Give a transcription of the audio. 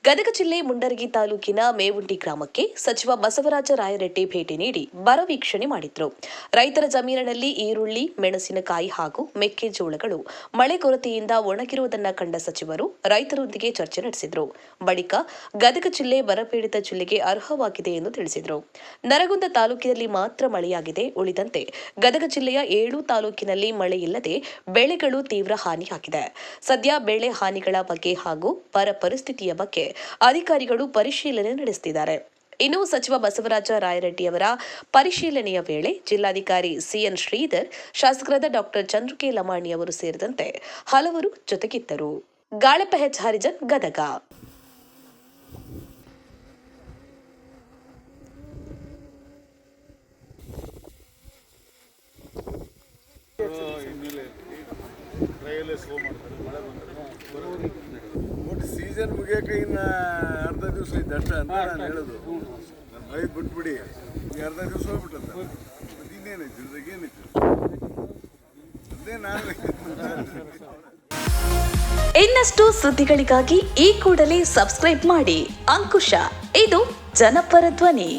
ಗದಗ ಜಿಲ್ಲೆ ಮುಂಡರಗಿ ತಾಲೂಕಿನ ಮೇವುಂಡಿ ಗ್ರಾಮಕ್ಕೆ ಸಚಿವ ಬಸವರಾಜ ರಾಯರೆಡ್ಡಿ ಭೇಟಿ ನೀಡಿ ಬರ ವೀಕ್ಷಣೆ ಮಾಡಿದ್ರು. ರೈತರ ಜಮೀನಿನಲ್ಲಿ ಈರುಳ್ಳಿ, ಮೆಣಸಿನಕಾಯಿ ಹಾಗೂ ಮೆಕ್ಕೆಜೋಳಗಳು ಮಳೆ ಕೊರತೆಯಿಂದ ಒಣಗಿರುವುದನ್ನು ಕಂಡ ಸಚಿವರು ರೈತರೊಂದಿಗೆ ಚರ್ಚೆ ನಡೆಸಿದರು. ಬಳಿಕ ಗದಗ ಜಿಲ್ಲೆ ಬರಪೀಡಿತ ಜಿಲ್ಲೆಗೆ ಅರ್ಹವಾಗಿದೆ ಎಂದು ತಿಳಿಸಿದರು. ನರಗುಂದ ತಾಲೂಕಿನಲ್ಲಿ ಮಾತ್ರ ಮಳೆಯಾಗಿದೆ. ಉಳಿದಂತೆ ಗದಗ ಜಿಲ್ಲೆಯ 7 ತಾಲೂಕಿನಲ್ಲಿ ಮಳೆಯಿಲ್ಲದೆ ಬೆಳೆಗಳು ತೀವ್ರ ಹಾನಿಯಾಗಿದೆ. ಸದ್ಯ ಬೆಳೆ ಹಾನಿಗಳ ಬಗ್ಗೆ ಹಾಗೂ ಬರ ಪರಿಸ್ಥಿತಿಯ ಬಗ್ಗೆ ಅಧಿಕಾರಿಗಳು ಪರಿಶೀಲನೆ ನಡೆಸುತ್ತಿದ್ದಾರೆ. ಇನ್ನು ಸಚಿವ ಬಸವರಾಜ ರಾಯರೆಡ್ಡಿಯವರ ಪರಿಶೀಲನೆಯ ವೇಳೆ ಜಿಲ್ಲಾಧಿಕಾರಿ ಸಿಎನ್ ಶ್ರೀಧರ್, ಶಾಸಕರಾದ ಡಾಕ್ಟರ್ ಚಂದ್ರಕೆ ಲಮಾಣಿ ಅವರು ಸೇರಿದಂತೆ ಹಲವರು ಜೊತೆಗಿದ್ದರು. ಗಾಳಪ್ಪ ಹೆಚ್ ಹರಿಜನ್, ಗದಗ. ಒಟ್ಟು ಸೀಸನ್ ಮುಗಿಯೋಕೆ ಇನ್ನು ಅರ್ಧ ದಿವಸ ಇದ್ದು ಅಷ್ಟೇ ಅಂತ ನಾನು ಹೇಳೋದು. ನಾನು ಮೈ ಬಿಟ್ಬಿಡಿ, ಈ ಅರ್ಧ ದಿವಸ ಹೋಗ್ಬಿಟ್ಟಂತ ಇನ್ನೇನೈತಿ ಇದ್ರಾಗ ಏನಿತ್ತು ಅದೇ ನಾನು. ಇನ್ನಷ್ಟು ಸುದ್ದಿಗಳಿಗಾಗಿ ಈ ಕೂಡಲೇ ಸಬ್ಸ್ಕ್ರೈಬ್ ಮಾಡಿ ಅಂಕುಶ. ಇದು ಜನಪರ ಧ್ವನಿ.